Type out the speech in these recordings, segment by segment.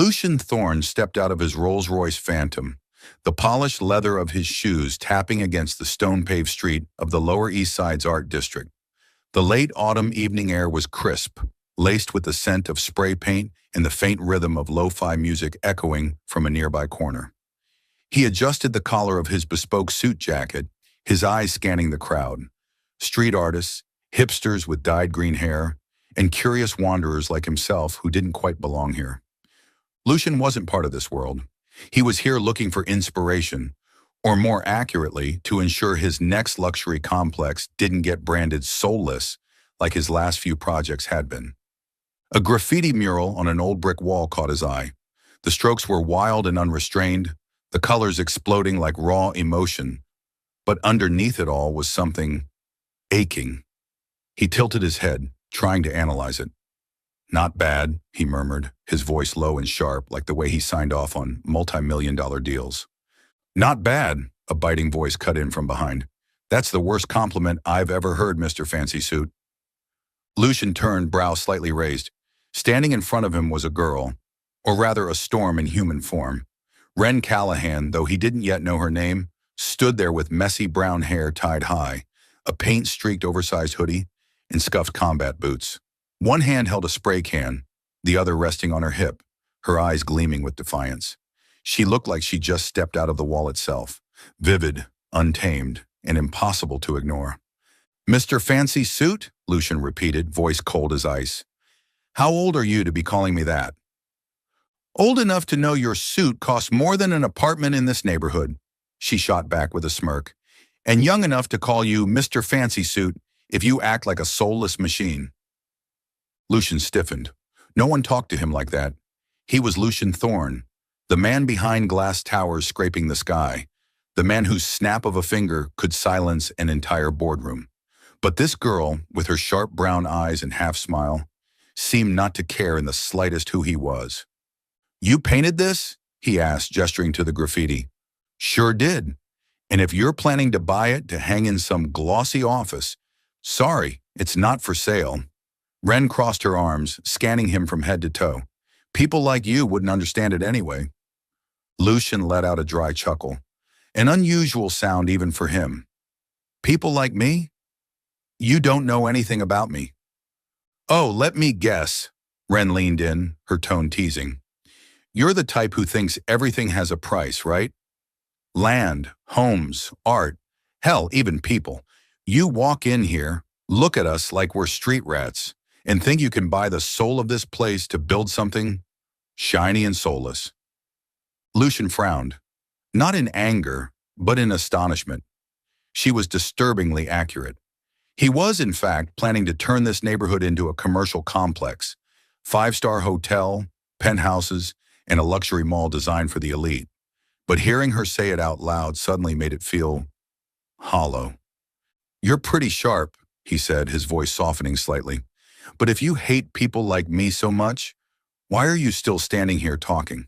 Lucian Thorne stepped out of his Rolls-Royce Phantom, the polished leather of his shoes tapping against the stone-paved street of the Lower East Side's Art District. The late autumn evening air was crisp, laced with the scent of spray paint and the faint rhythm of lo-fi music echoing from a nearby corner. He adjusted the collar of his bespoke suit jacket, his eyes scanning the crowd. Street artists, hipsters with dyed green hair, and curious wanderers like himself who didn't quite belong here. Lucian wasn't part of this world. He was here looking for inspiration, or more accurately, to ensure his next luxury complex didn't get branded soulless like his last few projects had been. A graffiti mural on an old brick wall caught his eye. The strokes were wild and unrestrained, the colors exploding like raw emotion, but underneath it all was something aching. He tilted his head, trying to analyze it. "Not bad," he murmured, his voice low and sharp like the way he signed off on multi-million-dollar deals. "Not bad," a biting voice cut in from behind. "That's the worst compliment I've ever heard, Mr. Fancy Suit." Lucian turned, brow slightly raised. Standing in front of him was a girl, or rather a storm in human form. Wren Callahan, though he didn't yet know her name, stood there with messy brown hair tied high, a paint-streaked oversized hoodie, and scuffed combat boots. One hand held a spray can, the other resting on her hip, her eyes gleaming with defiance. She looked like she just stepped out of the wall itself, vivid, untamed, and impossible to ignore. "Mr. Fancy Suit?" Lucian repeated, voice cold as ice. "How old are you to be calling me that?" "Old enough to know your suit costs more than an apartment in this neighborhood," she shot back with a smirk, "and young enough to call you Mr. Fancy Suit if you act like a soulless machine." Lucian stiffened. No one talked to him like that. He was Lucian Thorne, the man behind glass towers scraping the sky, the man whose snap of a finger could silence an entire boardroom. But this girl, with her sharp brown eyes and half-smile, seemed not to care in the slightest who he was. "You painted this?" he asked, gesturing to the graffiti. "Sure did. And if you're planning to buy it to hang in some glossy office, sorry, it's not for sale." Wren crossed her arms, scanning him from head to toe. "People like you wouldn't understand it anyway." Lucian let out a dry chuckle, an unusual sound even for him. "People like me? You don't know anything about me." "Oh, let me guess." Wren leaned in, her tone teasing. "You're the type who thinks everything has a price, right? Land, homes, art, hell, even people. You walk in here, look at us like we're street rats, and think you can buy the soul of this place to build something shiny and soulless." Lucian frowned, not in anger, but in astonishment. She was disturbingly accurate. He was, in fact, planning to turn this neighborhood into a commercial complex, five-star hotel, penthouses, and a luxury mall designed for the elite. But hearing her say it out loud suddenly made it feel hollow. "You're pretty sharp," he said, his voice softening slightly. "But if you hate people like me so much, why are you still standing here talking?"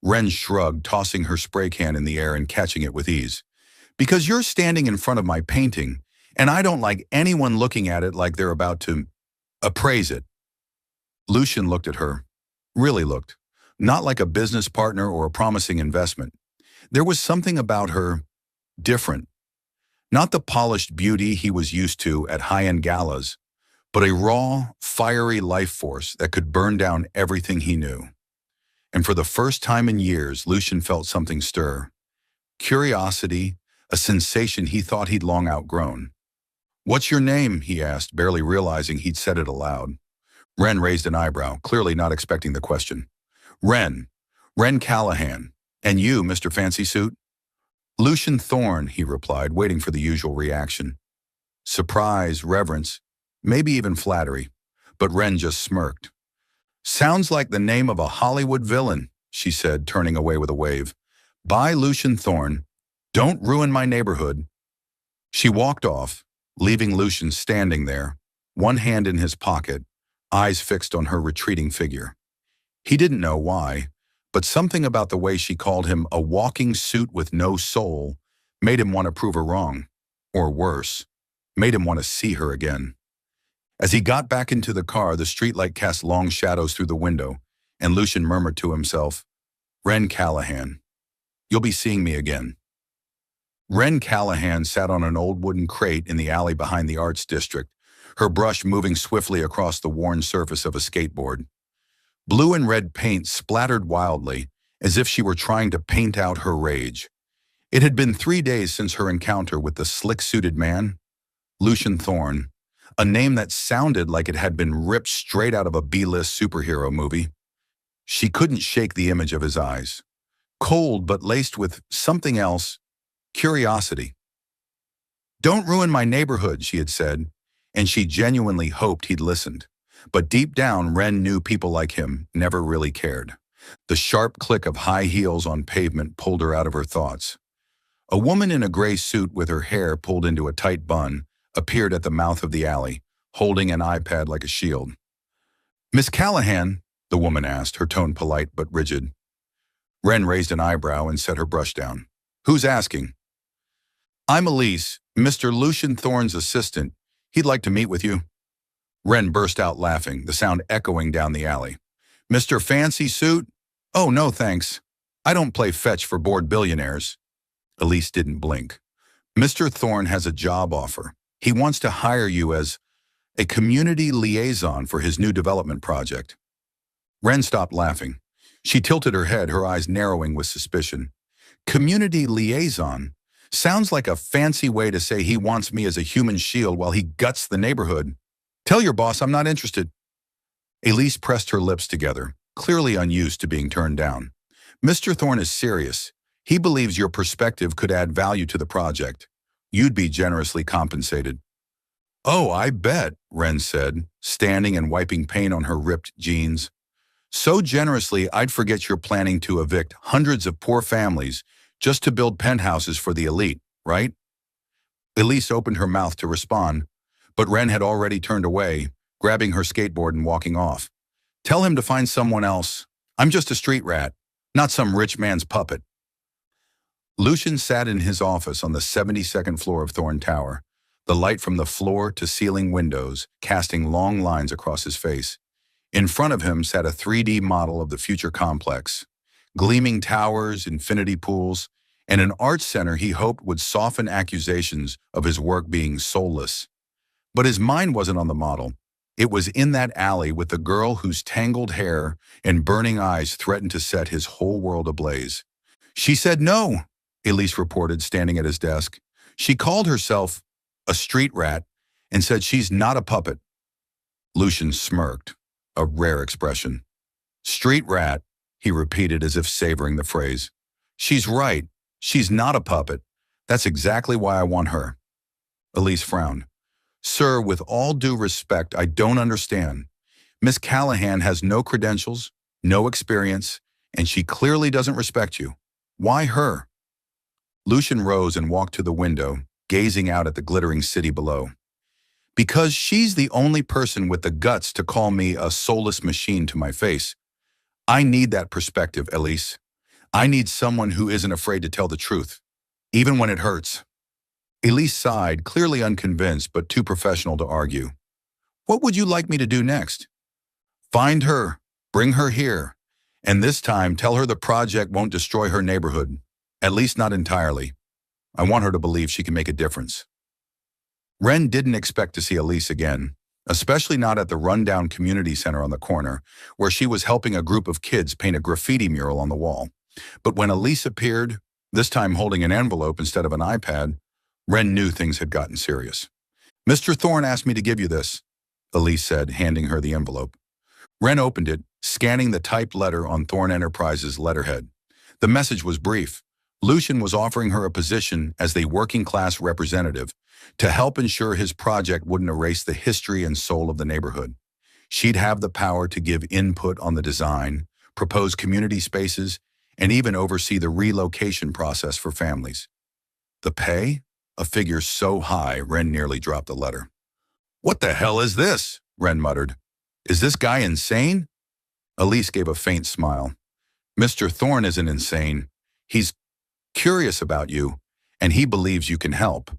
Wren shrugged, tossing her spray can in the air and catching it with ease. "Because you're standing in front of my painting, and I don't like anyone looking at it like they're about to appraise it." Lucian looked at her, really looked, not like a business partner or a promising investment. There was something about her different. Not the polished beauty he was used to at high-end galas, but a raw, fiery life force that could burn down everything he knew. And for the first time in years, Lucian felt something stir. Curiosity, a sensation he thought he'd long outgrown. "What's your name?" he asked, barely realizing he'd said it aloud. Wren raised an eyebrow, clearly not expecting the question. "Wren Callahan. And you, Mr. Fancy Suit?" "Lucian Thorne," he replied, waiting for the usual reaction. Surprise, reverence, maybe even flattery. But Wren just smirked. "Sounds like the name of a Hollywood villain," she said, turning away with a wave. "Bye, Lucian Thorne. Don't ruin my neighborhood." She walked off, leaving Lucian standing there, one hand in his pocket, eyes fixed on her retreating figure. He didn't know why, but something about the way she called him a walking suit with no soul made him want to prove her wrong, or worse, made him want to see her again. As he got back into the car, the streetlight cast long shadows through the window, and Lucian murmured to himself, Wren Callahan, you'll be seeing me again. Wren Callahan sat on an old wooden crate in the alley behind the Arts District, her brush moving swiftly across the worn surface of a skateboard. Blue and red paint splattered wildly, as if she were trying to paint out her rage. It had been 3 days since her encounter with the slick-suited man, Lucian Thorne, a name that sounded like it had been ripped straight out of a B-list superhero movie. She couldn't shake the image of his eyes, cold but laced with something else, curiosity. "Don't ruin my neighborhood," she had said, and she genuinely hoped he'd listened. But deep down, Wren knew people like him never really cared. The sharp click of high heels on pavement pulled her out of her thoughts. A woman in a gray suit with her hair pulled into a tight bun appeared at the mouth of the alley, holding an iPad like a shield. "Miss Callahan?" the woman asked, her tone polite but rigid. Wren raised an eyebrow and set her brush down. "Who's asking?" "I'm Elise, Mr. Lucian Thorne's assistant. He'd like to meet with you." Wren burst out laughing, the sound echoing down the alley. "Mr. Fancy Suit? Oh, no thanks. I don't play fetch for bored billionaires." Elise didn't blink. "Mr. Thorne has a job offer. He wants to hire you as a community liaison for his new development project." Wren stopped laughing. She tilted her head, her eyes narrowing with suspicion. "Community liaison? Sounds like a fancy way to say he wants me as a human shield while he guts the neighborhood. Tell your boss I'm not interested." Elise pressed her lips together, clearly unused to being turned down. "Mr. Thorne is serious. He believes your perspective could add value to the project. You'd be generously compensated." "Oh, I bet," Wren said, standing and wiping paint on her ripped jeans. "So generously I'd forget you're planning to evict hundreds of poor families just to build penthouses for the elite, right?" Elise opened her mouth to respond, but Wren had already turned away, grabbing her skateboard and walking off. "Tell him to find someone else. I'm just a street rat, not some rich man's puppet." Lucian sat in his office on the 72nd floor of Thorne Tower, the light from the floor to ceiling windows casting long lines across his face. In front of him sat a 3D model of the future complex, gleaming towers, infinity pools, and an arts center he hoped would soften accusations of his work being soulless. But his mind wasn't on the model. It was in that alley with the girl whose tangled hair and burning eyes threatened to set his whole world ablaze. "She said no," Elise reported, standing at his desk. "She called herself a street rat and said she's not a puppet." Lucian smirked, a rare expression. "Street rat," he repeated as if savoring the phrase. "She's right. She's not a puppet. That's exactly why I want her." Elise frowned. "Sir, with all due respect, I don't understand. Miss Callahan has no credentials, no experience, and she clearly doesn't respect you. Why her?" Lucian rose and walked to the window, gazing out at the glittering city below. "Because she's the only person with the guts to call me a soulless machine to my face. I need that perspective, Elise. I need someone who isn't afraid to tell the truth, even when it hurts." Elise sighed, clearly unconvinced but too professional to argue. "What would you like me to do next?" "Find her, bring her here, and this time tell her the project won't destroy her neighborhood, at least not entirely. I want her to believe she can make a difference." Wren didn't expect to see Elise again, especially not at the rundown community center on the corner, where she was helping a group of kids paint a graffiti mural on the wall. But when Elise appeared, this time holding an envelope instead of an iPad, Wren knew things had gotten serious. "Mr. Thorne asked me to give you this," Elise said, handing her the envelope. Wren opened it, scanning the typed letter on Thorne Enterprises' letterhead. The message was brief. Lucian was offering her a position as the working-class representative to help ensure his project wouldn't erase the history and soul of the neighborhood. She'd have the power to give input on the design, propose community spaces, and even oversee the relocation process for families. The pay? A figure so high, Wren nearly dropped the letter. "What the hell is this?" Wren muttered. "Is this guy insane?" Elise gave a faint smile. "Mr. Thorne isn't insane. He's curious about you, and he believes you can help."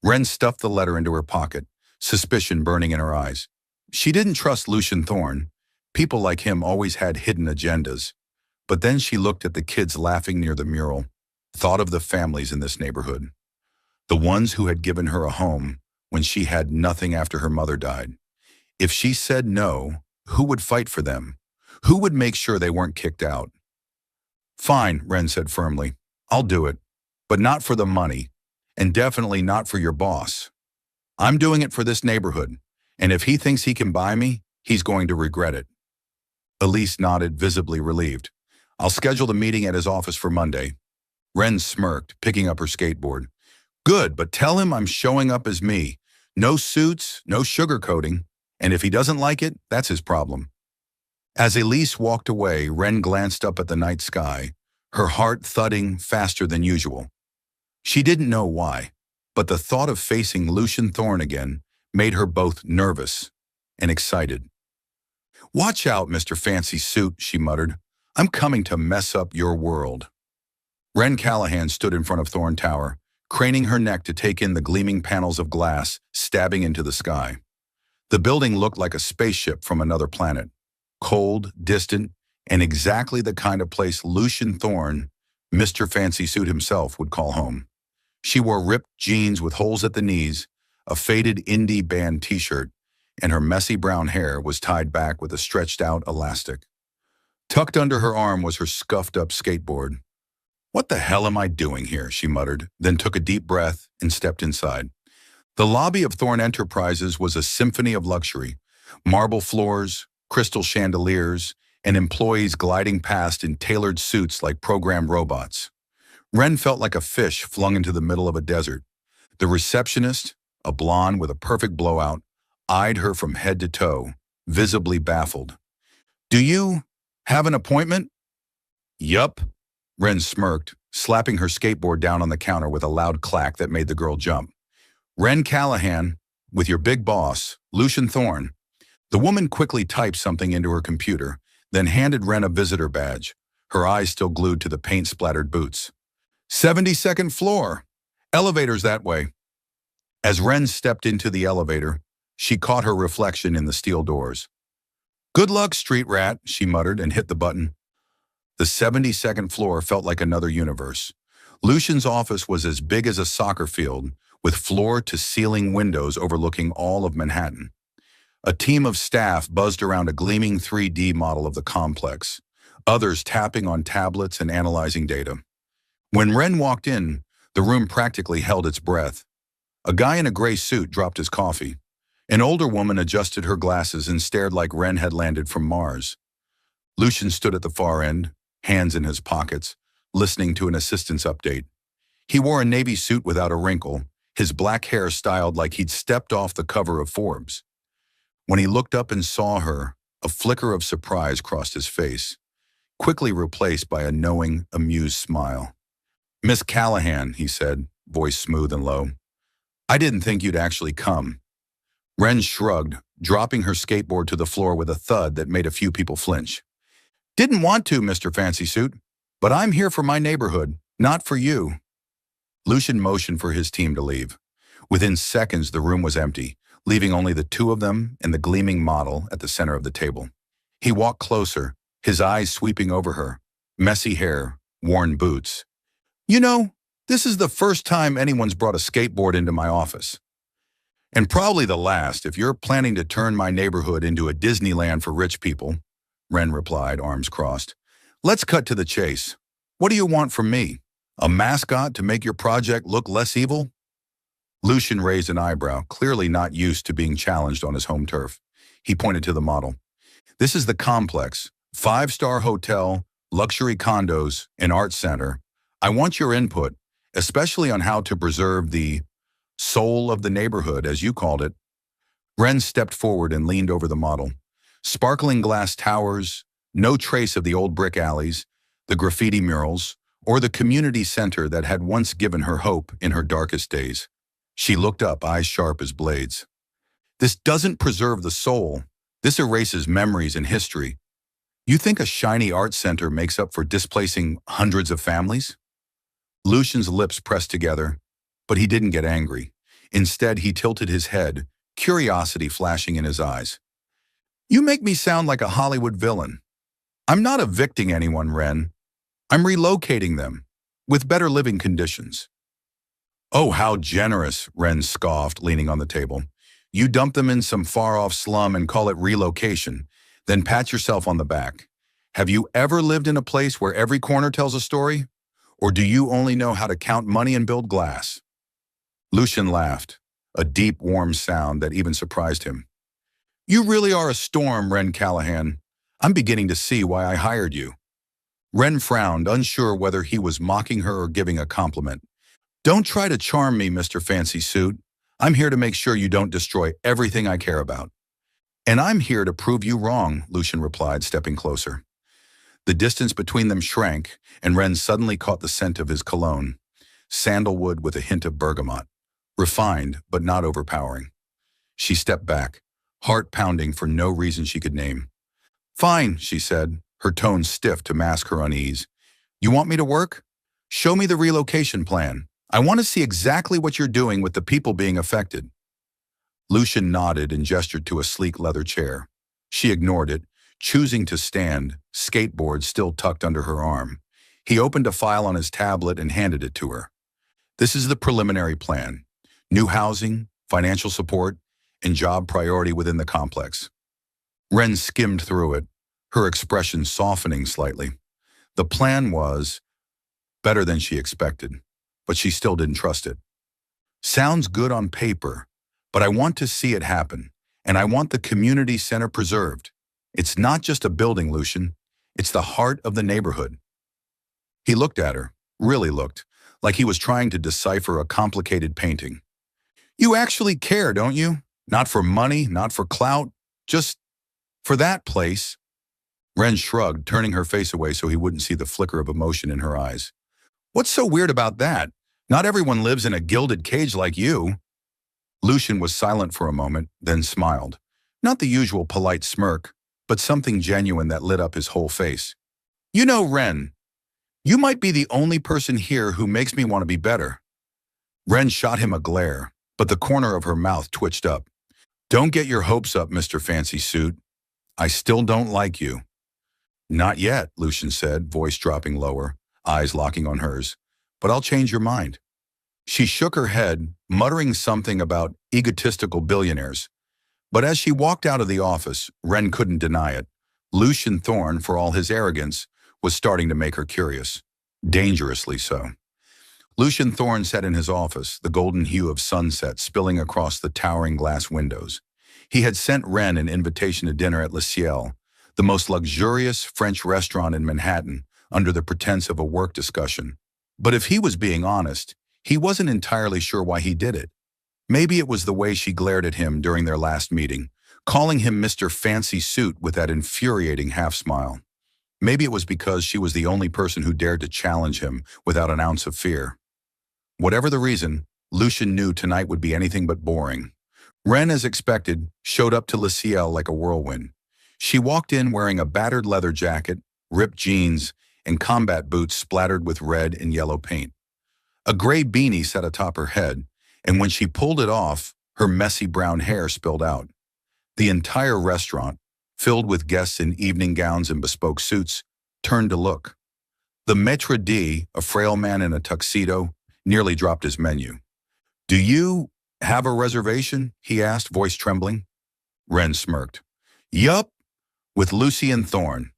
Wren stuffed the letter into her pocket, suspicion burning in her eyes. She didn't trust Lucian Thorne. People like him always had hidden agendas. But then she looked at the kids laughing near the mural, thought of the families in this neighborhood, the ones who had given her a home when she had nothing after her mother died. If she said no, who would fight for them? Who would make sure they weren't kicked out? Fine, Ren said firmly. I'll do it. But not for the money. And definitely not for your boss. I'm doing it for this neighborhood. And if he thinks he can buy me, he's going to regret it. Elise nodded, visibly relieved. I'll schedule the meeting at his office for Monday. Ren smirked, picking up her skateboard. Good, but tell him I'm showing up as me. No suits, no sugarcoating. And if he doesn't like it, that's his problem. As Elise walked away, Ren glanced up at the night sky, her heart thudding faster than usual. She didn't know why, but the thought of facing Lucian Thorne again made her both nervous and excited. Watch out, Mr. Fancy Suit, she muttered. I'm coming to mess up your world. Ren Callahan stood in front of Thorne Tower, craning her neck to take in the gleaming panels of glass stabbing into the sky. The building looked like a spaceship from another planet, cold, distant, and exactly the kind of place Lucian Thorne, Mr. Fancy Suit himself, would call home. She wore ripped jeans with holes at the knees, a faded indie band t-shirt, and her messy brown hair was tied back with a stretched-out elastic. Tucked under her arm was her scuffed-up skateboard. What the hell am I doing here, she muttered, then took a deep breath and stepped inside. The lobby of Thorne Enterprises was a symphony of luxury, marble floors, crystal chandeliers, and employees gliding past in tailored suits like programmed robots. Ren felt like a fish flung into the middle of a desert. The receptionist, a blonde with a perfect blowout, eyed her from head to toe, visibly baffled. Do you have an appointment? Yup, Ren smirked, slapping her skateboard down on the counter with a loud clack that made the girl jump. Ren Callahan, with your big boss, Lucian Thorne. The woman quickly typed something into her computer, then handed Ren a visitor badge, her eyes still glued to the paint-splattered boots. 72nd floor. Elevator's that way. As Ren stepped into the elevator, she caught her reflection in the steel doors. Good luck, street rat, she muttered and hit the button. The 72nd floor felt like another universe. Lucian's office was as big as a soccer field, with floor-to-ceiling windows overlooking all of Manhattan. A team of staff buzzed around a gleaming 3D model of the complex, others tapping on tablets and analyzing data. When Ren walked in, the room practically held its breath. A guy in a gray suit dropped his coffee. An older woman adjusted her glasses and stared like Ren had landed from Mars. Lucian stood at the far end, hands in his pockets, listening to an assistant's update. He wore a navy suit without a wrinkle, his black hair styled like he'd stepped off the cover of Forbes. When he looked up and saw her, a flicker of surprise crossed his face, quickly replaced by a knowing, amused smile. Miss Callahan, he said, voice smooth and low. I didn't think you'd actually come. Ren shrugged, dropping her skateboard to the floor with a thud that made a few people flinch. Didn't want to, Mr. Fancy Suit, but I'm here for my neighborhood, not for you. Lucian motioned for his team to leave. Within seconds, the room was empty, leaving only the two of them and the gleaming model at the center of the table. He walked closer, his eyes sweeping over her, messy hair, worn boots. You know, this is the first time anyone's brought a skateboard into my office. And probably the last if you're planning to turn my neighborhood into a Disneyland for rich people, Ren replied, arms crossed. Let's cut to the chase. What do you want from me? A mascot to make your project look less evil? Lucian raised an eyebrow, clearly not used to being challenged on his home turf. He pointed to the model. This is the complex, 5-star hotel, luxury condos, and art center. I want your input, especially on how to preserve the soul of the neighborhood, as you called it. Ren stepped forward and leaned over the model. Sparkling glass towers, no trace of the old brick alleys, the graffiti murals, or the community center that had once given her hope in her darkest days. She looked up, eyes sharp as blades. This doesn't preserve the soul. This erases memories and history. You think a shiny art center makes up for displacing hundreds of families? Lucian's lips pressed together, but he didn't get angry. Instead, he tilted his head, curiosity flashing in his eyes. You make me sound like a Hollywood villain. I'm not evicting anyone, Ren. I'm relocating them with better living conditions. Oh, how generous, Ren scoffed, leaning on the table. You dump them in some far-off slum and call it relocation, then pat yourself on the back. Have you ever lived in a place where every corner tells a story? Or do you only know how to count money and build glass? Lucian laughed, a deep, warm sound that even surprised him. You really are a storm, Ren Callahan. I'm beginning to see why I hired you. Ren frowned, unsure whether he was mocking her or giving a compliment. Don't try to charm me, Mr. Fancy Suit. I'm here to make sure you don't destroy everything I care about. And I'm here to prove you wrong, Lucian replied, stepping closer. The distance between them shrank, and Ren suddenly caught the scent of his cologne, sandalwood with a hint of bergamot, refined but not overpowering. She stepped back, heart pounding for no reason she could name. Fine, she said, her tone stiff to mask her unease. You want me to work? Show me the relocation plan. I want to see exactly what you're doing with the people being affected. Lucian nodded and gestured to a sleek leather chair. She ignored it, choosing to stand, skateboard still tucked under her arm. He opened a file on his tablet and handed it to her. This is the preliminary plan. New housing, financial support, and job priority within the complex. Ren skimmed through it, her expression softening slightly. The plan was better than she expected, but she still didn't trust it. Sounds good on paper, but I want to see it happen, and I want the community center preserved. It's not just a building, Lucian. It's the heart of the neighborhood. He looked at her, really looked, like he was trying to decipher a complicated painting. You actually care, don't you? Not for money, not for clout, just for that place. Ren shrugged, turning her face away so he wouldn't see the flicker of emotion in her eyes. What's so weird about that? Not everyone lives in a gilded cage like you. Lucian was silent for a moment, then smiled. Not the usual polite smirk, but something genuine that lit up his whole face. You know, Ren, you might be the only person here who makes me want to be better. Ren shot him a glare, but the corner of her mouth twitched up. Don't get your hopes up, Mr. Fancy Suit. I still don't like you. Not yet, Lucian said, voice dropping lower, eyes locking on hers. But I'll change your mind. She shook her head, muttering something about egotistical billionaires. But as she walked out of the office, Ren couldn't deny it. Lucian Thorne, for all his arrogance, was starting to make her curious. Dangerously so. Lucian Thorne sat in his office, the golden hue of sunset spilling across the towering glass windows. He had sent Ren an invitation to dinner at Le Ciel, the most luxurious French restaurant in Manhattan, under the pretense of a work discussion. But if he was being honest, he wasn't entirely sure why he did it. Maybe it was the way she glared at him during their last meeting, calling him Mr. Fancy Suit with that infuriating half-smile. Maybe it was because she was the only person who dared to challenge him without an ounce of fear. Whatever the reason, Lucian knew tonight would be anything but boring. Ren, as expected, showed up to Le Ciel like a whirlwind. She walked in wearing a battered leather jacket, ripped jeans, and combat boots splattered with red and yellow paint. A gray beanie sat atop her head, and when she pulled it off, her messy brown hair spilled out. The entire restaurant, filled with guests in evening gowns and bespoke suits, turned to look. The maître d', a frail man in a tuxedo, nearly dropped his menu. Do you have a reservation? He asked, voice trembling. Ren smirked. Yup, with Lucian Thorne.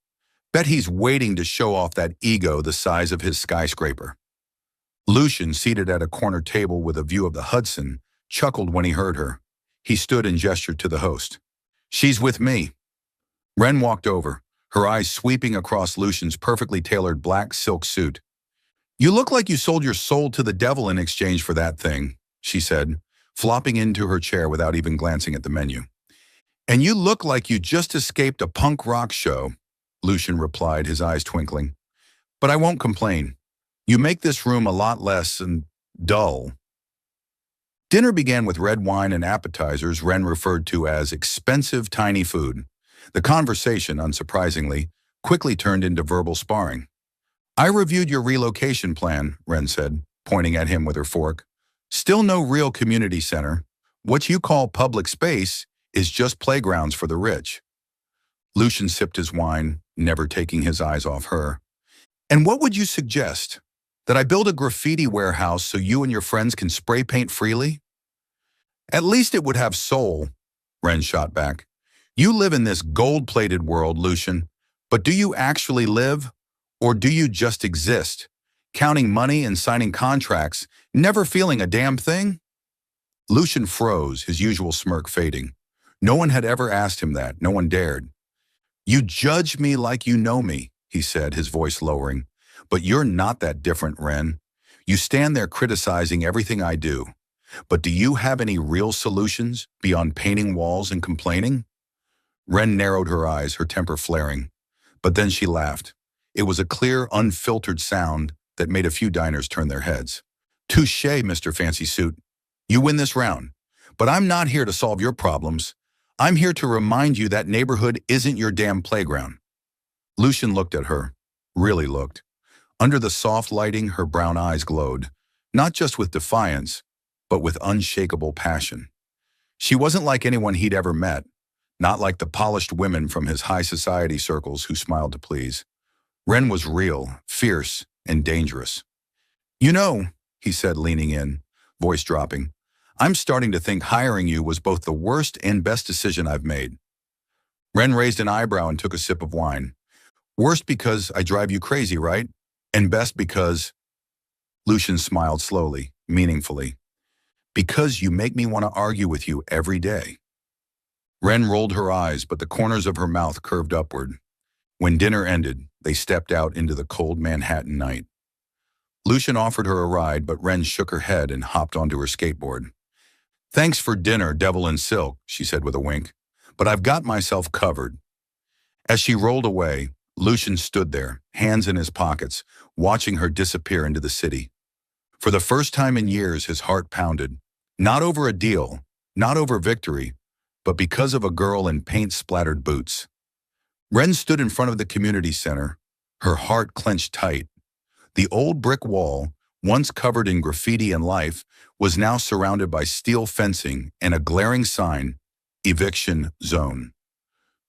Bet he's waiting to show off that ego the size of his skyscraper. Lucian, seated at a corner table with a view of the Hudson, chuckled when he heard her. He stood and gestured to the host. She's with me. Ren walked over, her eyes sweeping across Lucian's perfectly tailored black silk suit. You look like you sold your soul to the devil in exchange for that thing, she said, flopping into her chair without even glancing at the menu. And you look like you just escaped a punk rock show, Lucian replied, his eyes twinkling. But I won't complain. You make this room a lot less dull. Dinner began with red wine and appetizers Ren referred to as expensive tiny food. The conversation, unsurprisingly, quickly turned into verbal sparring. I reviewed your relocation plan, Ren said, pointing at him with her fork. Still no real community center. What you call public space is just playgrounds for the rich. Lucian sipped his wine, never taking his eyes off her. And what would you suggest? That I build a graffiti warehouse so you and your friends can spray paint freely? At least it would have soul, Ren shot back. You live in this gold-plated world, Lucian, but do you actually live? Or do you just exist, counting money and signing contracts, never feeling a damn thing? Lucian froze, his usual smirk fading. No one had ever asked him that, no one dared. You judge me like you know me, he said, his voice lowering. But you're not that different, Ren. You stand there criticizing everything I do. But do you have any real solutions beyond painting walls and complaining? Ren narrowed her eyes, her temper flaring. But then she laughed. It was a clear, unfiltered sound that made a few diners turn their heads. Touché, Mr. Fancy Suit. You win this round. But I'm not here to solve your problems. I'm here to remind you that neighborhood isn't your damn playground. Lucian looked at her. Really looked. Under the soft lighting, her brown eyes glowed. Not just with defiance, but with unshakable passion. She wasn't like anyone he'd ever met. Not like the polished women from his high society circles who smiled to please. Ren was real, fierce, and dangerous. You know, he said, leaning in, voice dropping, I'm starting to think hiring you was both the worst and best decision I've made. Ren raised an eyebrow and took a sip of wine. Worst because I drive you crazy, right? And best because... Lucian smiled slowly, meaningfully. Because you make me want to argue with you every day. Ren rolled her eyes, but the corners of her mouth curved upward. When dinner ended, they stepped out into the cold Manhattan night. Lucian offered her a ride, but Ren shook her head and hopped onto her skateboard. Thanks for dinner, devil in silk, she said with a wink, but I've got myself covered. As she rolled away, Lucian stood there, hands in his pockets, watching her disappear into the city. For the first time in years, his heart pounded. Not over a deal, not over victory, but because of a girl in paint-splattered boots. Ren stood in front of the community center, her heart clenched tight. The old brick wall, once covered in graffiti and life, was now surrounded by steel fencing and a glaring sign, Eviction Zone.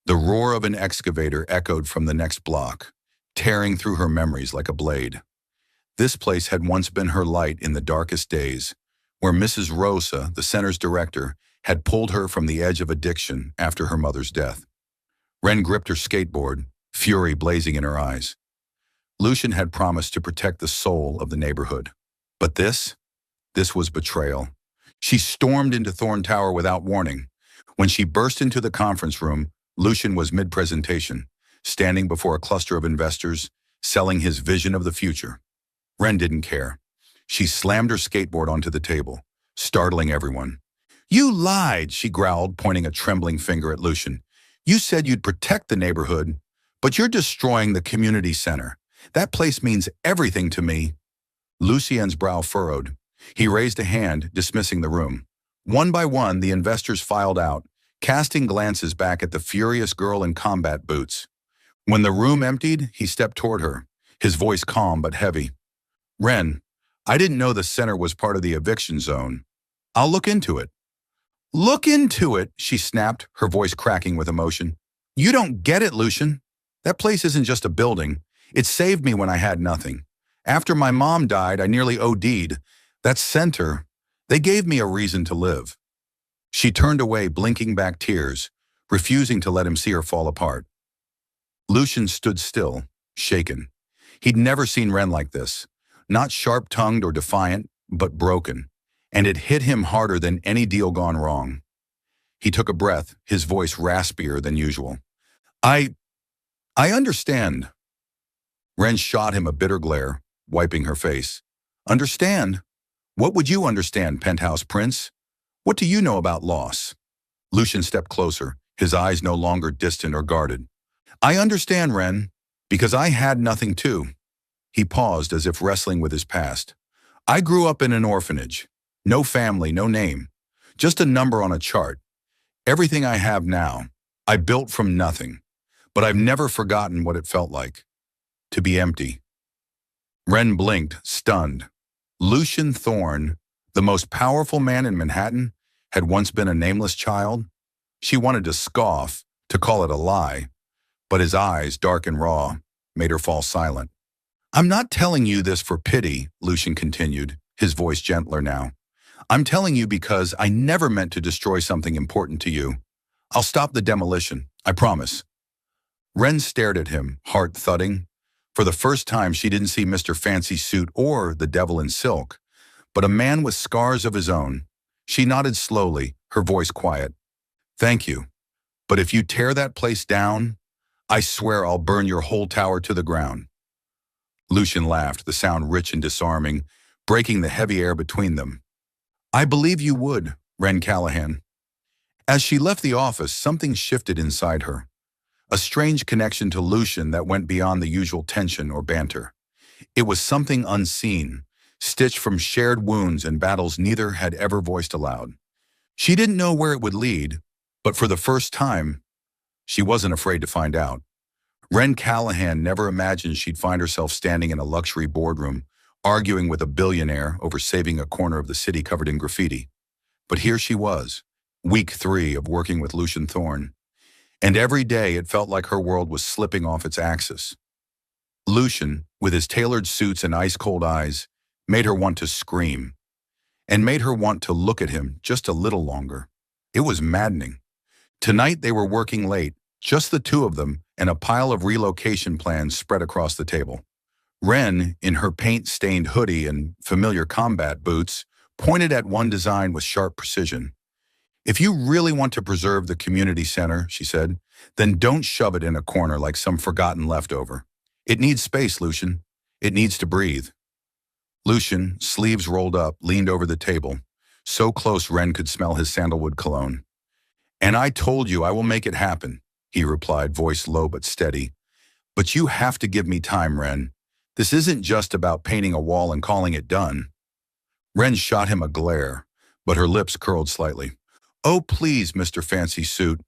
The roar of an excavator echoed from the next block, tearing through her memories like a blade. This place had once been her light in the darkest days, where Mrs. Rosa, the center's director, had pulled her from the edge of addiction after her mother's death. Ren gripped her skateboard, fury blazing in her eyes. Lucian had promised to protect the soul of the neighborhood. But this was betrayal. She stormed into Thorn Tower without warning. When she burst into the conference room, Lucian was mid-presentation, standing before a cluster of investors, selling his vision of the future. Ren didn't care. She slammed her skateboard onto the table, startling everyone. You lied, she growled, pointing a trembling finger at Lucian. You said you'd protect the neighborhood, but you're destroying the community center. That place means everything to me. Lucien's brow furrowed. He raised a hand, dismissing the room. One by one, the investors filed out, casting glances back at the furious girl in combat boots. When the room emptied, he stepped toward her, his voice calm but heavy. Ren, I didn't know the center was part of the eviction zone. I'll look into it. Look into it, she snapped, her voice cracking with emotion. You don't get it, Lucian. That place isn't just a building. It saved me when I had nothing. After my mom died, I nearly OD'd. That center, they gave me a reason to live. She turned away, blinking back tears, refusing to let him see her fall apart. Lucian stood still, shaken. He'd never seen Ren like this. Not sharp-tongued or defiant, but broken. And it hit him harder than any deal gone wrong. He took a breath, his voice raspier than usual. I understand. Ren shot him a bitter glare, wiping her face. Understand? What would you understand, penthouse prince? What do you know about loss? Lucian stepped closer, his eyes no longer distant or guarded. I understand, Ren, because I had nothing too. He paused as if wrestling with his past. I grew up in an orphanage. No family, no name. Just a number on a chart. Everything I have now, I built from nothing. But I've never forgotten what it felt like. To be empty. Ren blinked, stunned. Lucian Thorne, the most powerful man in Manhattan, had once been a nameless child. She wanted to scoff, to call it a lie. but his eyes, dark and raw, made her fall silent. I'm not telling you this for pity, Lucian continued, his voice gentler now. I'm telling you because I never meant to destroy something important to you. I'll stop the demolition, I promise. Wren stared at him, heart thudding. For the first time, she didn't see Mr. Fancy Suit or the devil in silk, but a man with scars of his own. She nodded slowly, her voice quiet. Thank you, but if you tear that place down, I swear I'll burn your whole tower to the ground. Lucian laughed, the sound rich and disarming, breaking the heavy air between them. I believe you would, Wren Callahan. As she left the office, something shifted inside her. A strange connection to Lucian that went beyond the usual tension or banter. It was something unseen, stitched from shared wounds and battles neither had ever voiced aloud. She didn't know where it would lead, but for the first time, she wasn't afraid to find out. Wren Callahan never imagined she'd find herself standing in a luxury boardroom, arguing with a billionaire over saving a corner of the city covered in graffiti. But here she was, week 3 of working with Lucian Thorne. And every day it felt like her world was slipping off its axis. Lucian, with his tailored suits and ice-cold eyes, made her want to scream, and made her want to look at him just a little longer. It was maddening. Tonight they were working late, just the two of them, and a pile of relocation plans spread across the table. Wren, in her paint-stained hoodie and familiar combat boots, pointed at one design with sharp precision. If you really want to preserve the community center, she said, then don't shove it in a corner like some forgotten leftover. It needs space, Lucian. It needs to breathe. Lucian, sleeves rolled up, leaned over the table, so close Wren could smell his sandalwood cologne. And I told you I will make it happen, he replied, voice low but steady. But you have to give me time, Wren. This isn't just about painting a wall and calling it done. Wren shot him a glare, but her lips curled slightly. Oh, please, Mr. Fancy Suit.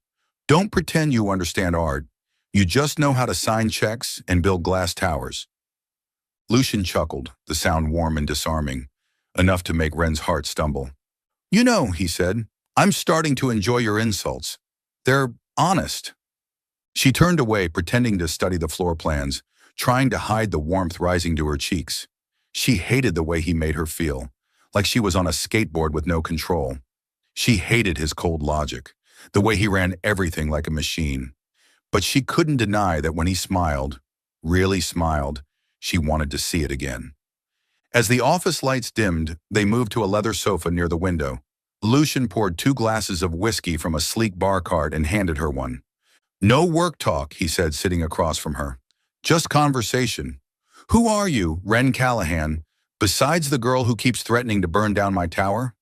Don't pretend you understand art. You just know how to sign checks and build glass towers. Lucian chuckled, the sound warm and disarming, enough to make Wren's heart stumble. You know, he said, I'm starting to enjoy your insults. They're honest. She turned away, pretending to study the floor plans, trying to hide the warmth rising to her cheeks. She hated the way he made her feel, like she was on a skateboard with no control. She hated his cold logic, the way he ran everything like a machine. But she couldn't deny that when he smiled, really smiled, she wanted to see it again. As the office lights dimmed, they moved to a leather sofa near the window. Lucian poured 2 glasses of whiskey from a sleek bar cart and handed her one. No work talk, he said, sitting across from her. Just conversation. Who are you, Wren Callahan, besides the girl who keeps threatening to burn down my tower?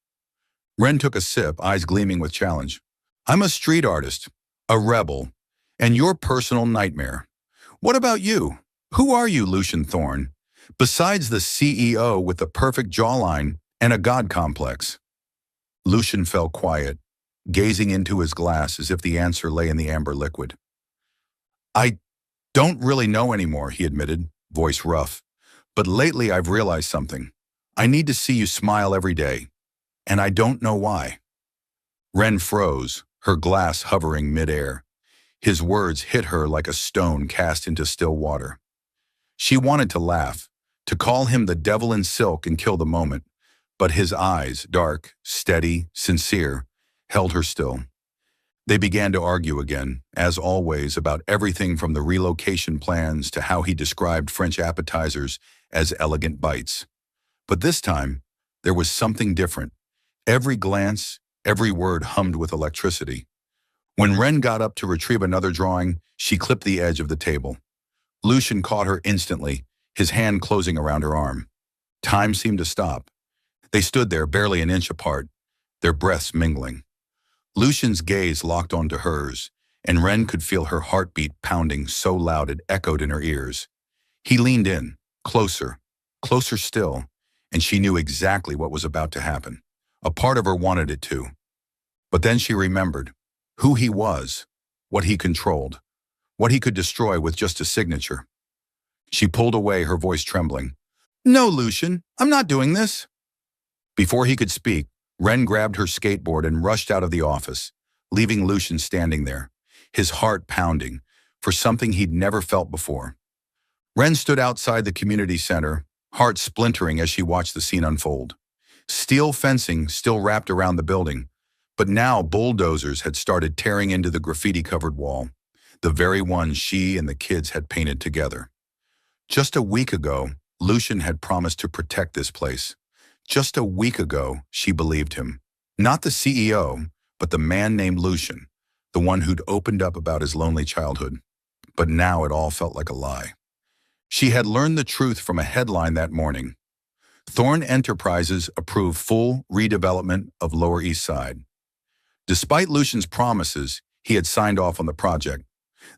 Wren took a sip, eyes gleaming with challenge. I'm a street artist, a rebel, and your personal nightmare. What about you? Who are you, Lucian Thorne, besides the CEO with the perfect jawline and a god complex? Lucian fell quiet, gazing into his glass as if the answer lay in the amber liquid. I don't really know anymore, he admitted, voice rough. But lately I've realized something. I need to see you smile every day. And I don't know why. Wren froze, her glass hovering midair. His words hit her like a stone cast into still water. She wanted to laugh, to call him the devil in silk and kill the moment, but his eyes, dark, steady, sincere, held her still. They began to argue again, as always, about everything from the relocation plans to how he described French appetizers as elegant bites. But this time, there was something different. Every glance, every word hummed with electricity. When Wren got up to retrieve another drawing, she clipped the edge of the table. Lucian caught her instantly, his hand closing around her arm. Time seemed to stop. They stood there barely an inch apart, their breaths mingling. Lucian's gaze locked onto hers, and Wren could feel her heartbeat pounding so loud it echoed in her ears. He leaned in, closer, closer still, and she knew exactly what was about to happen. A part of her wanted it to. But then she remembered who he was, what he controlled, what he could destroy with just a signature. She pulled away, her voice trembling. No, Lucian, I'm not doing this. Before he could speak, Wren grabbed her skateboard and rushed out of the office, leaving Lucian standing there, his heart pounding, for something he'd never felt before. Ren stood outside the community center, heart splintering as she watched the scene unfold. Steel fencing still wrapped around the building, but now bulldozers had started tearing into the graffiti-covered wall, the very one she and the kids had painted together. Just a week ago, Lucian had promised to protect this place. Just a week ago, she believed him. Not the CEO, but the man named Lucian, the one who'd opened up about his lonely childhood. But now it all felt like a lie. She had learned the truth from a headline that morning. Thorne Enterprises approve full redevelopment of Lower East Side. Despite Lucian's promises, he had signed off on the project.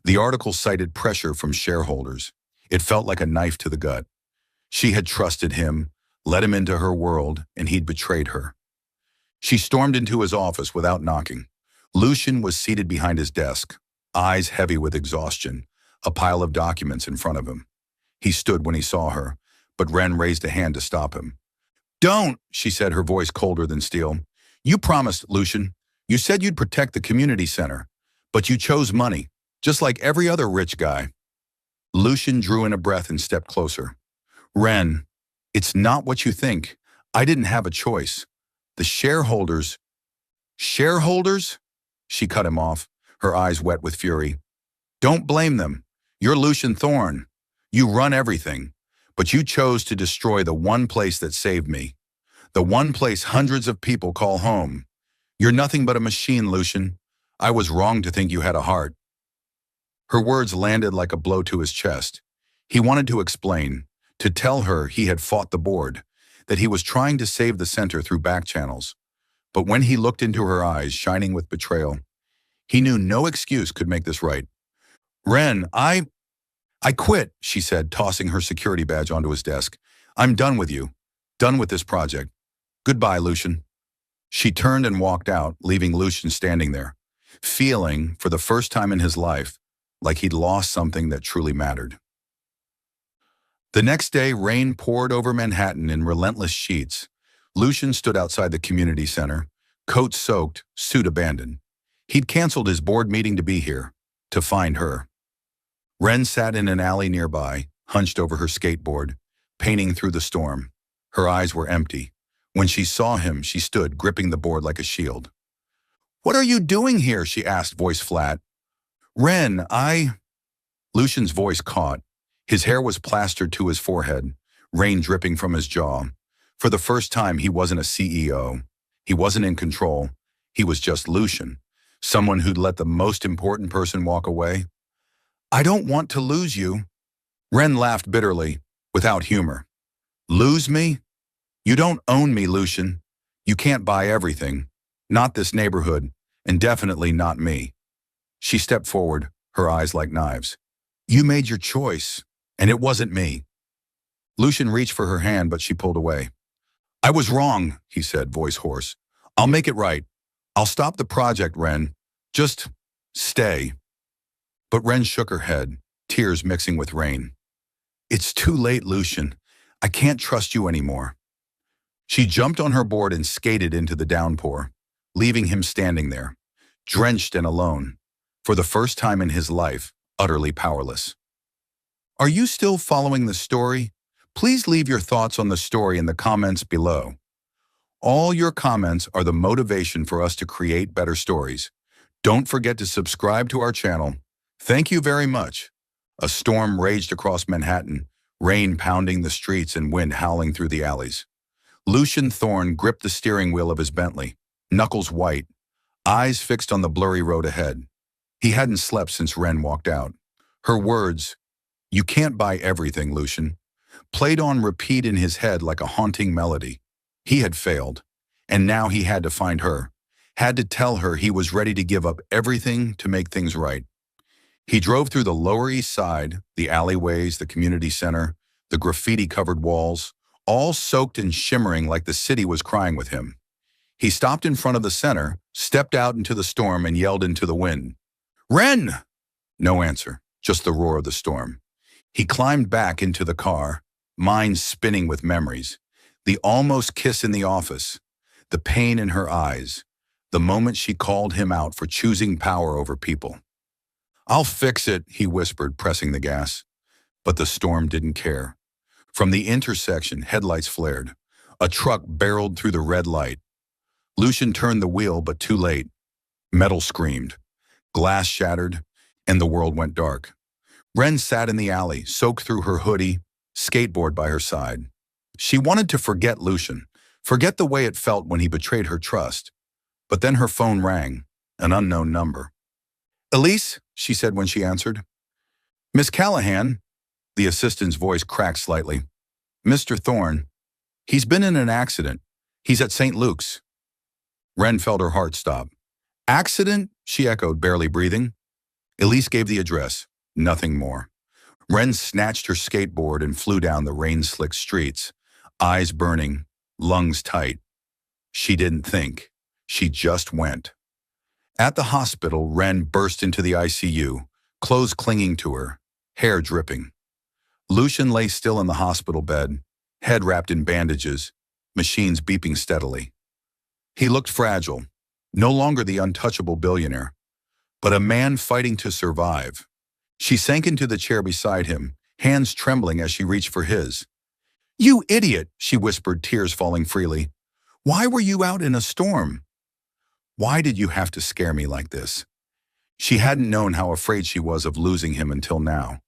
The article cited pressure from shareholders. It felt like a knife to the gut. She had trusted him, let him into her world, and he'd betrayed her. She stormed into his office without knocking. Lucian was seated behind his desk, eyes heavy with exhaustion, a pile of documents in front of him. He stood when he saw her, but Ren raised a hand to stop him. "Don't," she said, her voice colder than steel. "You promised, Lucian. You said you'd protect the community center, but you chose money, just like every other rich guy." Lucian drew in a breath and stepped closer. "Ren, it's not what you think. I didn't have a choice. The shareholders..." "Shareholders?" She cut him off, her eyes wet with fury. "Don't blame them. You're Lucian Thorne. You run everything, but you chose to destroy the one place that saved me. The one place hundreds of people call home. You're nothing but a machine, Lucian. I was wrong to think you had a heart." Her words landed like a blow to his chest. He wanted to explain, to tell her he had fought the board, that he was trying to save the center through back channels. But when he looked into her eyes, shining with betrayal, he knew no excuse could make this right. "Ren, I quit," she said, tossing her security badge onto his desk. "I'm done with you. Done with this project. Goodbye, Lucian." She turned and walked out, leaving Lucian standing there, feeling, for the first time in his life, like he'd lost something that truly mattered. The next day, rain poured over Manhattan in relentless sheets. Lucian stood outside the community center, coat soaked, suit abandoned. He'd canceled his board meeting to be here, to find her. Ren sat in an alley nearby, hunched over her skateboard, painting through the storm. Her eyes were empty. When she saw him, she stood, gripping the board like a shield. "What are you doing here?" she asked, voice flat. "Ren, Lucian's voice caught. His hair was plastered to his forehead, rain dripping from his jaw. For the first time, he wasn't a CEO. He wasn't in control. He was just Lucian, someone who'd let the most important person walk away. "I don't want to lose you." Ren laughed bitterly, without humor. "Lose me? You don't own me, Lucian. You can't buy everything. Not this neighborhood, and definitely not me." She stepped forward, her eyes like knives. "You made your choice, and it wasn't me." Lucian reached for her hand, but she pulled away. "I was wrong," he said, voice hoarse. "I'll make it right. I'll stop the project, Ren. Just stay." But Ren shook her head, tears mixing with rain. "It's too late, Lucian. I can't trust you anymore." She jumped on her board and skated into the downpour, leaving him standing there, drenched and alone, for the first time in his life, utterly powerless. Are you still following the story? Please leave your thoughts on the story in the comments below. All your comments are the motivation for us to create better stories. Don't forget to subscribe to our channel. Thank you very much. A storm raged across Manhattan, rain pounding the streets and wind howling through the alleys. Lucian Thorne gripped the steering wheel of his Bentley, knuckles white, eyes fixed on the blurry road ahead. He hadn't slept since Ren walked out. Her words, "You can't buy everything, Lucian," played on repeat in his head like a haunting melody. He had failed, and now he had to find her, had to tell her he was ready to give up everything to make things right. He drove through the Lower East Side, the alleyways, the community center, the graffiti-covered walls, all soaked and shimmering like the city was crying with him. He stopped in front of the center, stepped out into the storm, and yelled into the wind, "Ren!" No answer, just the roar of the storm. He climbed back into the car, mind spinning with memories, the almost kiss in the office, the pain in her eyes, the moment she called him out for choosing power over people. "I'll fix it," he whispered, pressing the gas. But the storm didn't care. From the intersection, headlights flared. A truck barreled through the red light. Lucian turned the wheel, but too late. Metal screamed. Glass shattered, and the world went dark. Wren sat in the alley, soaked through her hoodie, skateboard by her side. She wanted to forget Lucian, forget the way it felt when he betrayed her trust. But then her phone rang, an unknown number. "Elise," she said when she answered. "Miss Callahan," the assistant's voice cracked slightly. "Mr. Thorne, he's been in an accident. He's at St. Luke's." Wren felt her heart stop. "Accident?" she echoed, barely breathing. Elise gave the address, nothing more. Wren snatched her skateboard and flew down the rain-slicked streets, eyes burning, lungs tight. She didn't think. She just went. At the hospital, Wren burst into the ICU, clothes clinging to her, hair dripping. Lucian lay still in the hospital bed, head wrapped in bandages, machines beeping steadily. He looked fragile, no longer the untouchable billionaire, but a man fighting to survive. She sank into the chair beside him, hands trembling as she reached for his. "You idiot," she whispered, tears falling freely. "Why were you out in a storm? Why did you have to scare me like this?" She hadn't known how afraid she was of losing him until now.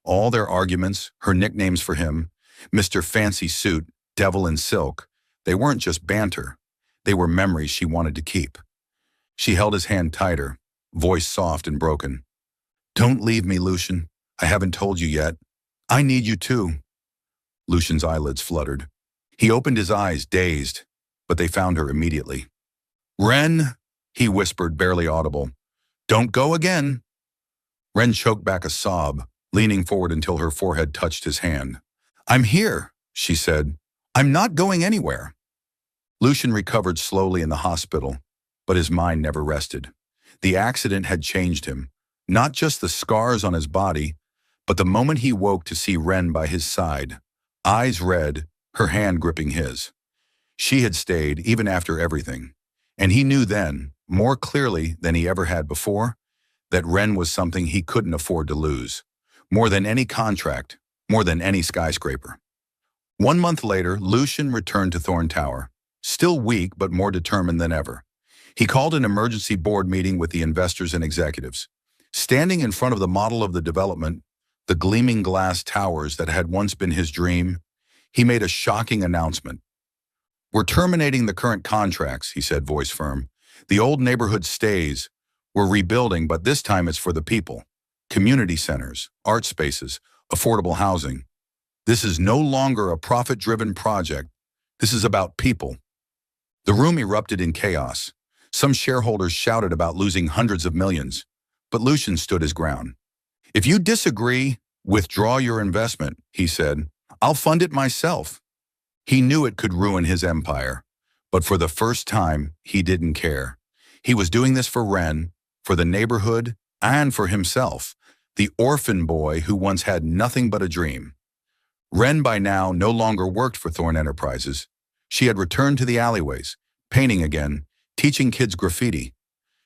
All their arguments, her nicknames for him, Mr. Fancy Suit, Devil in Silk, they weren't just banter. They were memories she wanted to keep. She held his hand tighter, voice soft and broken. "Don't leave me, Lucian. I haven't told you yet. I need you too." Lucian's eyelids fluttered. He opened his eyes, dazed, but they found her immediately. "Wren," he whispered, barely audible. "Don't go again." Wren choked back a sob, leaning forward until her forehead touched his hand. "I'm here," she said. "I'm not going anywhere." Lucian recovered slowly in the hospital, but his mind never rested. The accident had changed him, not just the scars on his body, but the moment he woke to see Wren by his side, eyes red, her hand gripping his. She had stayed even after everything, and he knew then, more clearly than he ever had before, that Wren was something he couldn't afford to lose, more than any contract, more than any skyscraper. 1 month later, Lucian returned to Thorne Tower, still weak but more determined than ever. He called an emergency board meeting with the investors and executives. Standing in front of the model of the development, the gleaming glass towers that had once been his dream, he made a shocking announcement. "We're terminating the current contracts," he said, voice firm. "The old neighborhood stays. We're rebuilding, but this time it's for the people. Community centers, art spaces, affordable housing. This is no longer a profit-driven project. This is about people." The room erupted in chaos. Some shareholders shouted about losing hundreds of millions, but Lucian stood his ground. "If you disagree, withdraw your investment," he said. "I'll fund it myself." He knew it could ruin his empire, but for the first time, he didn't care. He was doing this for Wren, for the neighborhood, and for himself, the orphan boy who once had nothing but a dream. Wren by now no longer worked for Thorne Enterprises. She had returned to the alleyways, painting again, teaching kids graffiti.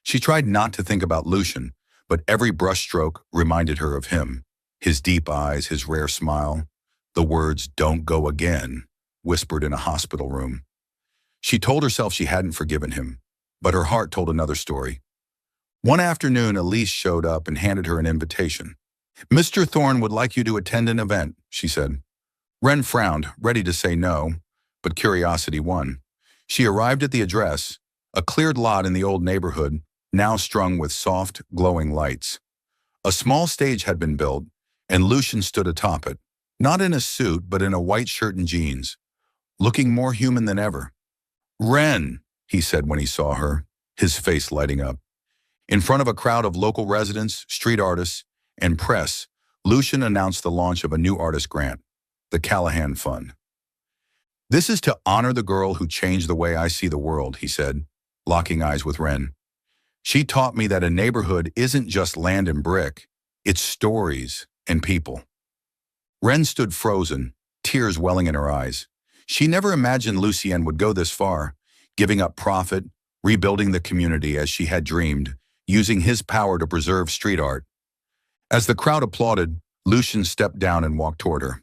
She tried not to think about Lucian, but every brushstroke reminded her of him, his deep eyes, his rare smile, the words "don't go again," whispered in a hospital room. She told herself she hadn't forgiven him, but her heart told another story. One afternoon, Elise showed up and handed her an invitation. "Mr. Thorne would like you to attend an event," she said. Wren frowned, ready to say no, but curiosity won. She arrived at the address, a cleared lot in the old neighborhood, now strung with soft, glowing lights. A small stage had been built, and Lucian stood atop it, not in a suit but in a white shirt and jeans, looking more human than ever. "Wren," he said when he saw her, his face lighting up. In front of a crowd of local residents, street artists, and press, Lucian announced the launch of a new artist grant, the Callahan Fund. "This is to honor the girl who changed the way I see the world," he said, locking eyes with Wren. "She taught me that a neighborhood isn't just land and brick, it's stories and people." Wren stood frozen, tears welling in her eyes. She never imagined Lucienne would go this far, giving up profit, rebuilding the community as she had dreamed, using his power to preserve street art. As the crowd applauded, Lucian stepped down and walked toward her.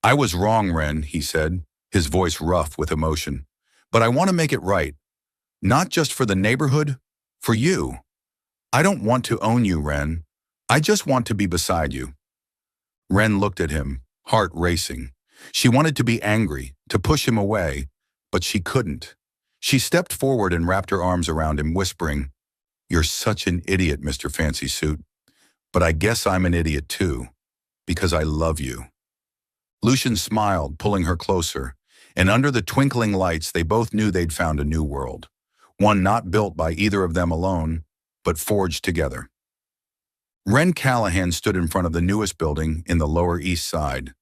"I was wrong, Ren," he said, his voice rough with emotion. "But I want to make it right. Not just for the neighborhood, for you. I don't want to own you, Ren. I just want to be beside you." Ren looked at him, heart racing. She wanted to be angry, to push him away, but she couldn't. She stepped forward and wrapped her arms around him, whispering, "You're such an idiot, Mr. Fancy Suit. But I guess I'm an idiot too, because I love you." Lucian smiled, pulling her closer, and under the twinkling lights they both knew they'd found a new world, one not built by either of them alone, but forged together. Ren Callahan stood in front of the newest building in the Lower East Side,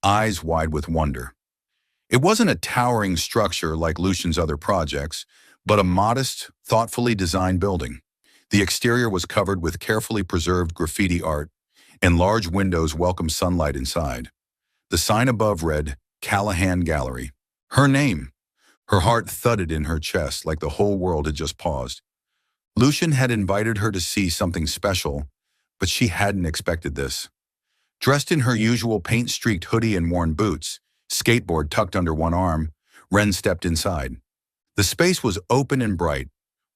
eyes wide with wonder. It wasn't a towering structure like Lucian's other projects, but a modest, thoughtfully designed building. The exterior was covered with carefully preserved graffiti art, and large windows welcomed sunlight inside. The sign above read, "Callahan Gallery." Her name. Her heart thudded in her chest like the whole world had just paused. Lucian had invited her to see something special, but she hadn't expected this. Dressed in her usual paint-streaked hoodie and worn boots, skateboard tucked under one arm, Ren stepped inside. The space was open and bright,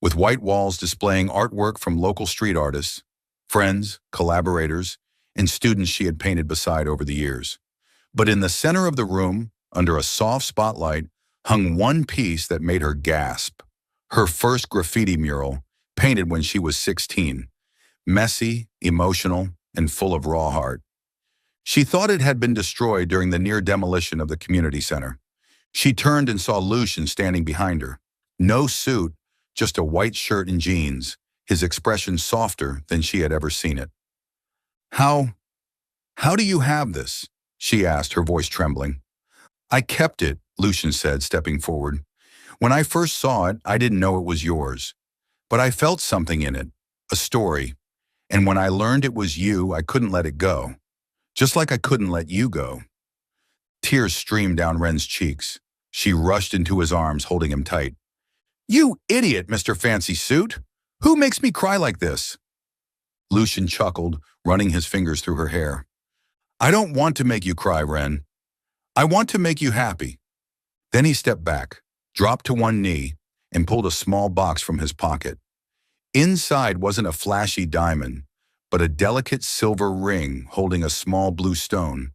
with white walls displaying artwork from local street artists, friends, collaborators, and students she had painted beside over the years. But in the center of the room, under a soft spotlight, hung one piece that made her gasp. Her first graffiti mural, painted when she was 16, messy, emotional, and full of raw heart. She thought it had been destroyed during the near demolition of the community center. She turned and saw Lucian standing behind her. No suit, just a white shirt and jeans, his expression softer than she had ever seen it. How do you have this?" she asked, her voice trembling. "I kept it," Lucian said, stepping forward. "When I first saw it, I didn't know it was yours. But I felt something in it, a story. And when I learned it was you, I couldn't let it go. Just like I couldn't let you go." Tears streamed down Ren's cheeks. She rushed into his arms, holding him tight. "You idiot, Mr. Fancy Suit! Who makes me cry like this?" Lucian chuckled, running his fingers through her hair. "I don't want to make you cry, Ren. I want to make you happy." Then he stepped back, dropped to one knee, and pulled a small box from his pocket. Inside wasn't a flashy diamond, but a delicate silver ring holding a small blue stone,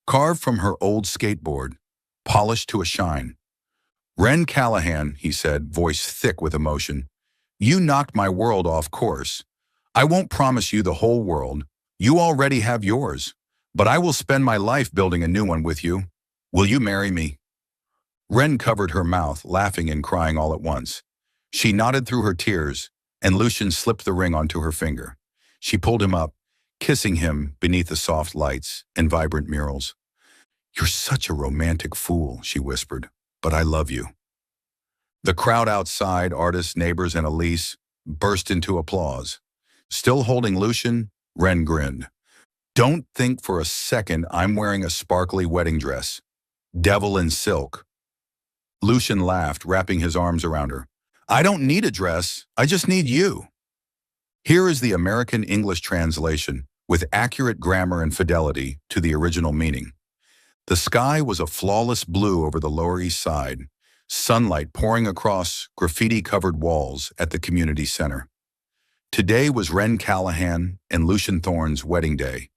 carved from her old skateboard, polished to a shine. "Ren Callahan," he said, voice thick with emotion, "you knocked my world off course. I won't promise you the whole world. You already have yours. But I will spend my life building a new one with you. Will you marry me?" Ren covered her mouth, laughing and crying all at once. She nodded through her tears, and Lucian slipped the ring onto her finger. She pulled him up, kissing him beneath the soft lights and vibrant murals. "You're such a romantic fool," she whispered, "but I love you." The crowd outside, artists, neighbors, and Elise, burst into applause. Still holding Lucian, Ren grinned. "Don't think for a second I'm wearing a sparkly wedding dress. Devil in silk." Lucian laughed, wrapping his arms around her. "I don't need a dress. I just need you." Here is the American English translation, with accurate grammar and fidelity to the original meaning. The sky was a flawless blue over the Lower East Side, sunlight pouring across graffiti-covered walls at the community center. Today was Ren Callahan and Lucian Thorne's wedding day,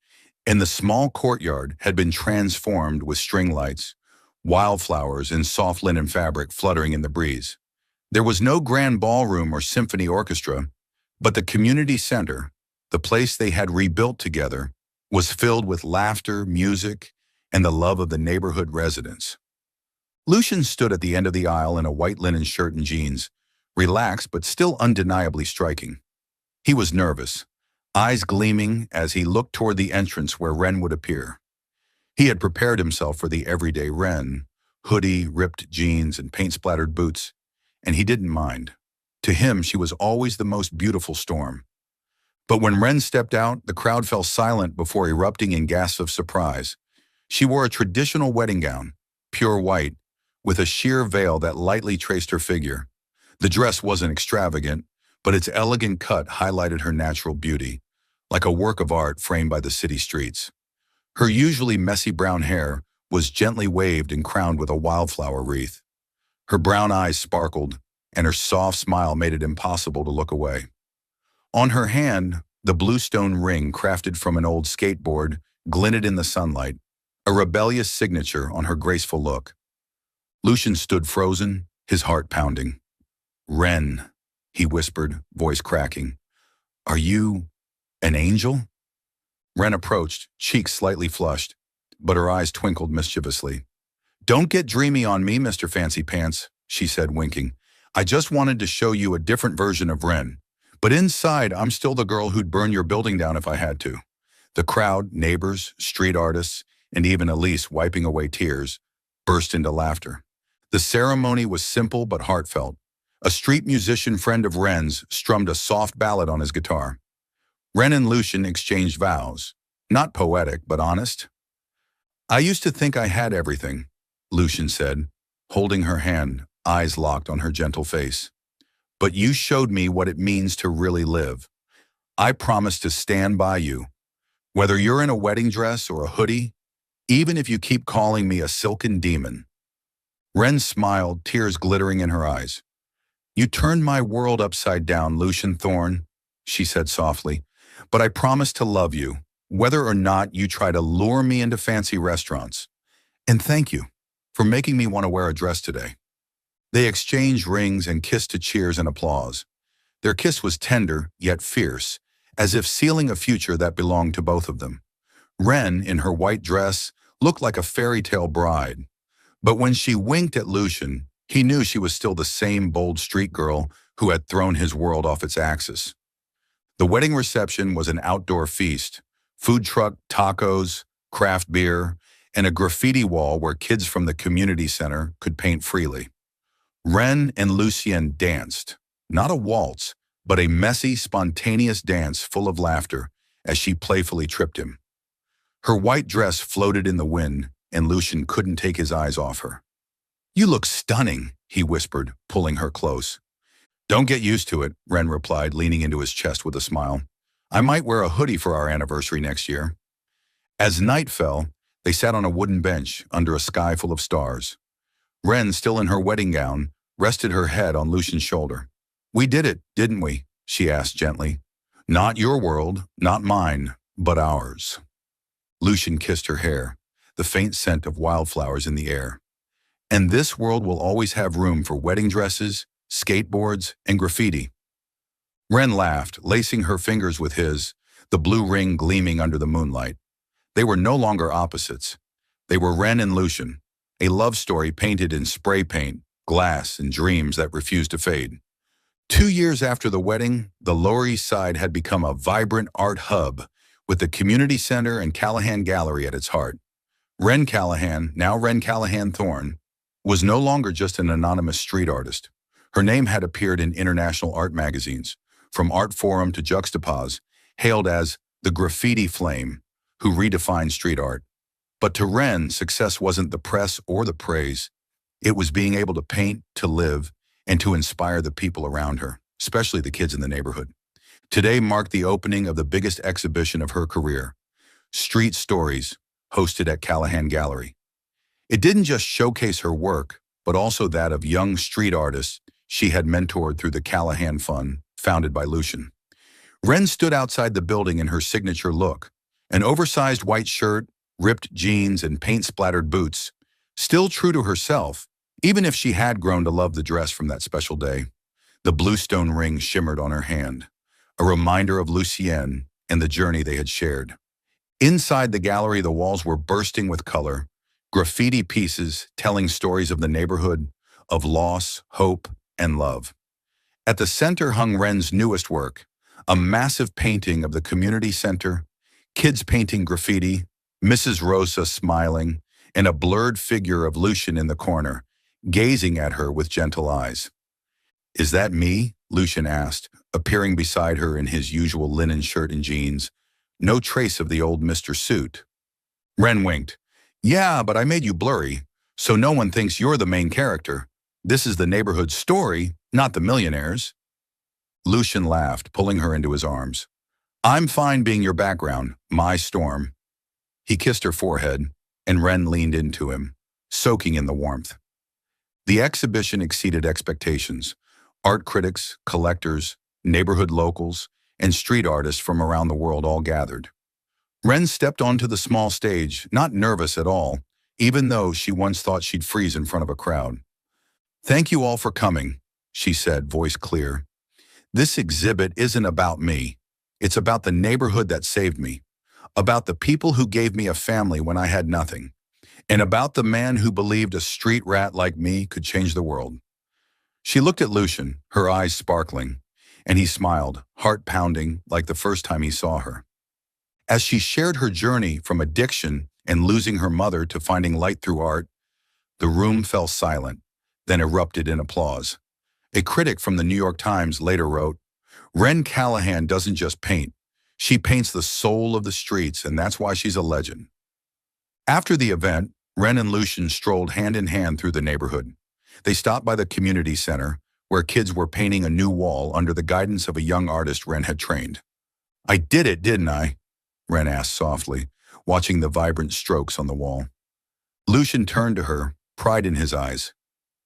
and the small courtyard had been transformed with string lights, wildflowers, and soft linen fabric fluttering in the breeze. There was no grand ballroom or symphony orchestra, but the community center, the place they had rebuilt together, was filled with laughter, music, and the love of the neighborhood residents. Lucian stood at the end of the aisle in a white linen shirt and jeans, relaxed but still undeniably striking. He was nervous, eyes gleaming as he looked toward the entrance where Ren would appear. He had prepared himself for the everyday Ren, hoodie, ripped jeans, and paint-splattered boots, and he didn't mind. To him, she was always the most beautiful storm. But when Ren stepped out, the crowd fell silent before erupting in gasps of surprise. She wore a traditional wedding gown, pure white, with a sheer veil that lightly traced her figure. The dress wasn't extravagant, but its elegant cut highlighted her natural beauty, like a work of art framed by the city streets. Her usually messy brown hair was gently waved and crowned with a wildflower wreath. Her brown eyes sparkled, and her soft smile made it impossible to look away. On her hand, the blue stone ring crafted from an old skateboard glinted in the sunlight, a rebellious signature on her graceful look. Lucian stood frozen, his heart pounding. "Ren," he whispered, voice cracking. "Are you an angel?" Ren approached, cheeks slightly flushed, but her eyes twinkled mischievously. "Don't get dreamy on me, Mr. Fancy Pants," she said, winking. "I just wanted to show you a different version of Ren. But inside, I'm still the girl who'd burn your building down if I had to." The crowd, neighbors, street artists, and even Elise, wiping away tears, burst into laughter. The ceremony was simple but heartfelt. A street musician friend of Ren's strummed a soft ballad on his guitar. Ren and Lucian exchanged vows, not poetic but honest. "I used to think I had everything," Lucian said, holding her hand, eyes locked on her gentle face. "But you showed me what it means to really live. I promise to stand by you. Whether you're in a wedding dress or a hoodie, even if you keep calling me a silken demon." Ren smiled, tears glittering in her eyes. "You turned my world upside down, Lucian Thorne," she said softly, "but I promise to love you, whether or not you try to lure me into fancy restaurants. And thank you for making me want to wear a dress today." They exchanged rings and kissed to cheers and applause. Their kiss was tender, yet fierce, as if sealing a future that belonged to both of them. Ren, in her white dress, looked like a fairy tale bride. But when she winked at Lucian, he knew she was still the same bold street girl who had thrown his world off its axis. The wedding reception was an outdoor feast: food truck, tacos, craft beer, and a graffiti wall where kids from the community center could paint freely. Ren and Lucien danced, not a waltz, but a messy, spontaneous dance full of laughter as she playfully tripped him. Her white dress floated in the wind, and Lucian couldn't take his eyes off her. "You look stunning," he whispered, pulling her close. "Don't get used to it," Ren replied, leaning into his chest with a smile. "I might wear a hoodie for our anniversary next year." As night fell, they sat on a wooden bench under a sky full of stars. Ren, still in her wedding gown, rested her head on Lucian's shoulder. "We did it, didn't we?" she asked gently. "Not your world, not mine, but ours." Lucian kissed her hair, the faint scent of wildflowers in the air. "And this world will always have room for wedding dresses, skateboards, and graffiti." Ren laughed, lacing her fingers with his, the blue ring gleaming under the moonlight. They were no longer opposites. They were Ren and Lucian, a love story painted in spray paint, glass, and dreams that refused to fade. 2 years after the wedding, the Lower East Side had become a vibrant art hub, with the community center and Callahan Gallery at its heart. Ren Callahan, now Ren Callahan Thorne, was no longer just an anonymous street artist. Her name had appeared in international art magazines, from Art Forum to Juxtapose, hailed as the graffiti flame who redefined street art. But to Ren, success wasn't the press or the praise. It was being able to paint, to live, and to inspire the people around her, especially the kids in the neighborhood. Today marked the opening of the biggest exhibition of her career, Street Stories, hosted at Callahan Gallery. It didn't just showcase her work, but also that of young street artists she had mentored through the Callahan Fund, founded by Lucian. Ren stood outside the building in her signature look, an oversized white shirt, ripped jeans, and paint-splattered boots, still true to herself, even if she had grown to love the dress from that special day. The blue stone ring shimmered on her hand, a reminder of Lucienne and the journey they had shared. Inside the gallery, the walls were bursting with color, graffiti pieces telling stories of the neighborhood, of loss, hope, and love. At the center hung Ren's newest work, a massive painting of the community center, kids painting graffiti, Mrs. Rosa smiling, and a blurred figure of Lucian in the corner, gazing at her with gentle eyes. "Is that me?" Lucian asked, appearing beside her in his usual linen shirt and jeans, no trace of the old Mr. Suit. Ren winked. "Yeah, but I made you blurry, so no one thinks you're the main character. This is the neighborhood story, not the millionaires." Lucian laughed, pulling her into his arms. I'm fine being your background, my storm. He kissed her forehead, and Ren leaned into him, soaking in the warmth. The exhibition exceeded expectations. Art critics, collectors, neighborhood locals, and street artists from around the world all gathered. Ren stepped onto the small stage, not nervous at all, even though she once thought she'd freeze in front of a crowd. "Thank you all for coming," she said, voice clear. "This exhibit isn't about me. It's about the neighborhood that saved me, about the people who gave me a family when I had nothing, and about the man who believed a street rat like me could change the world." She looked at Lucian, her eyes sparkling, and he smiled, heart pounding like the first time he saw her. As she shared her journey from addiction and losing her mother to finding light through art, the room fell silent, then erupted in applause. A critic from the New York Times later wrote, "Ren Callahan doesn't just paint. She paints the soul of the streets, and that's why she's a legend." After the event, Ren and Lucian strolled hand in hand through the neighborhood. They stopped by the community center, where kids were painting a new wall under the guidance of a young artist Ren had trained. "I did it, didn't I?" Ren asked softly, watching the vibrant strokes on the wall. Lucian turned to her, pride in his eyes.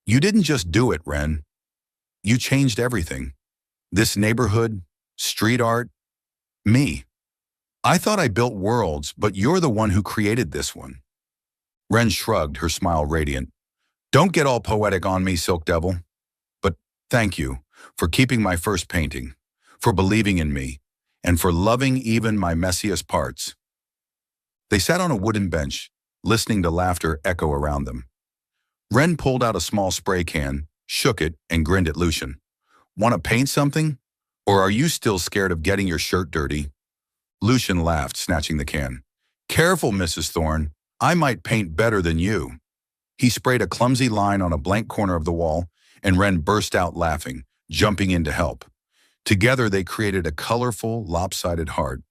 "You didn't just do it, Ren. You changed everything. This neighborhood, street art, me. I thought I built worlds, but you're the one who created this one." Ren shrugged, her smile radiant. "Don't get all poetic on me, Silk Devil. But thank you for keeping my first painting, for believing in me, and for loving even my messiest parts." They sat on a wooden bench, listening to laughter echo around them. Ren pulled out a small spray can, shook it, and grinned at Lucian. "Want to paint something? Or are you still scared of getting your shirt dirty?" Lucian laughed, snatching the can. "Careful, Mrs. Thorne. I might paint better than you." He sprayed a clumsy line on a blank corner of the wall, and Ren burst out laughing, jumping in to help. Together they created a colorful, lopsided heart.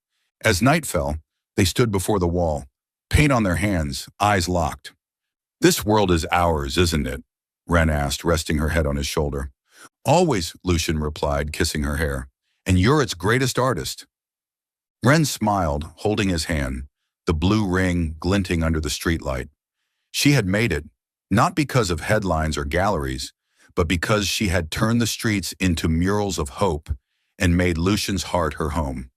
As night fell, they stood before the wall, paint on their hands, eyes locked. "This world is ours, isn't it?" Ren asked, resting her head on his shoulder. "Always," Lucian replied, kissing her hair. "And you're its greatest artist." Ren smiled, holding his hand, the blue ring glinting under the streetlight. She had made it, not because of headlines or galleries, but because she had turned the streets into murals of hope and made Lucian's heart her home.